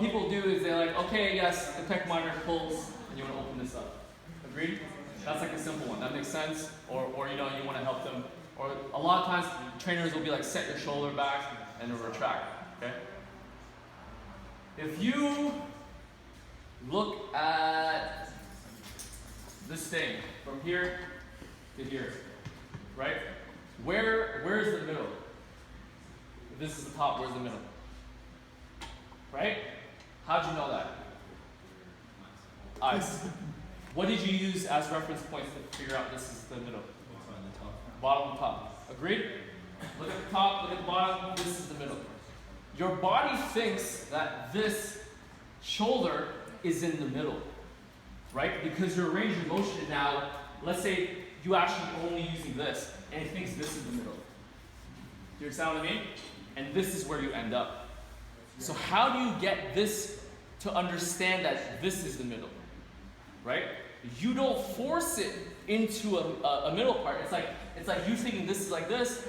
people do is they're like, okay, yes, the pec minor pulls, and you want to open this up. Agreed? That's like a simple one. That makes sense? Or you know, you want to help them. Or a lot of times, trainers will be like, set your shoulder back and then retract. Okay? If you look at this thing from here to here, right? Where's the middle? If this is the top, where's the middle? Right? How'd you know that? Eyes. What did you use as reference points to figure out this is the middle? Bottom and top. Agreed? Look at the top, look at the bottom, this is the middle. Your body thinks that this shoulder is in the middle, right? Because your range of motion now, let's say you actually only using this, and it thinks this is the middle. Do you understand what I mean? And this is where you end up. So how do you get this to understand that this is the middle, right? You don't force it into a middle part. It's like you thinking this is like this.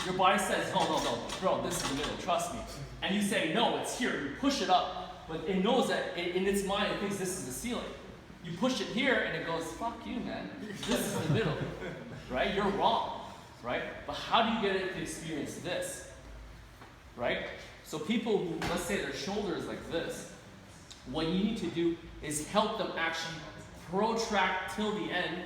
Your body says, no, bro, this is the middle, trust me. And you say, no, it's here. You push it up, but it knows that in its mind, it thinks this is the ceiling. You push it here, and it goes, fuck you, man. This is the middle, right? You're wrong, right? But how do you get it to experience this, right? So people who, let's say their shoulder is like this, what you need to do is help them actually protract till the end,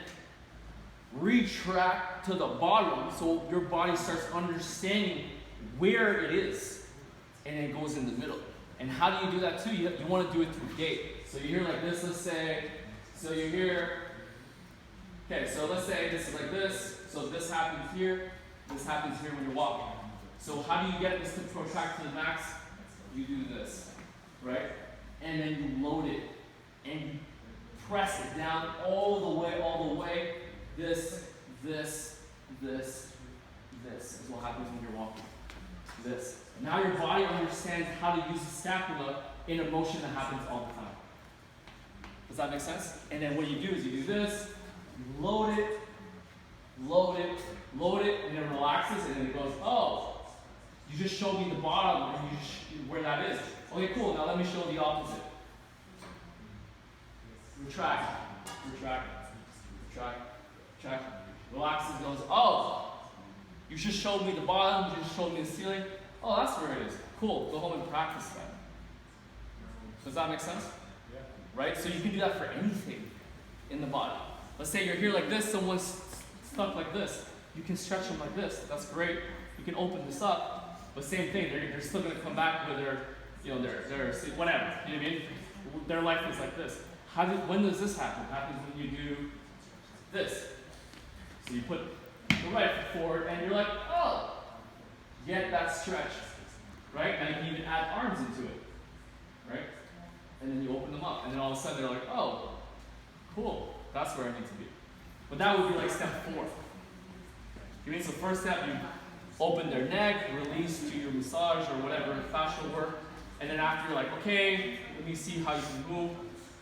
retract to the bottom, so your body starts understanding where it is, and it goes in the middle. And how do you do that too? You want to do it through gait. So you're here like this, let's say. So you're here. Okay, so let's say this is like this. So this happens here. This happens here when you're walking. So how do you get this to protract to the max? You do this, right? And then you load it, and you press it down all the way. This is what happens when you're walking. This. Now your body understands how to use the scapula in a motion that happens all the time. Does that make sense? And then what you do is you do this, you load it, and it relaxes, and then it goes, oh, you just showed me the bottom and where that is. Okay, cool, now let me show the opposite. Retract. Relaxes, goes, oh, you just showed me the bottom, you just showed me the ceiling. Oh, that's where it is. Cool, go home and practice that. Does that make sense? Yeah. Right? So you can do that for anything in the body. Let's say you're here like this, someone's stuck like this. You can stretch them like this. That's great. You can open this up. But same thing, they're still going to come back with their whatever. You know what I mean? Their life is like this. When does this happen? It happens when you do this. So you put the right foot forward, and you're like, oh, get that stretch, right? Now you can even add arms into it, right? And then you open them up, and then all of a sudden they're like, oh, cool, that's where I need to be. But that would be like step 4. You mean, so first step, you open their neck, release to your massage or whatever, fascial work, and then after you're like, okay, let me see how you can move.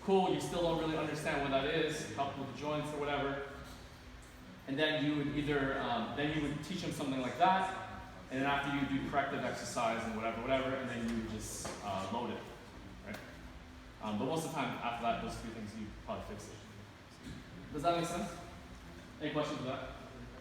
Cool, you still don't really understand what that is, help with the joints or whatever. And then you would then you would teach them something like that, and then after you do corrective exercise and whatever, and then you would just load it, right? But most of the time after that, those 3 things, you probably fix it. Does that make sense? Any questions with that?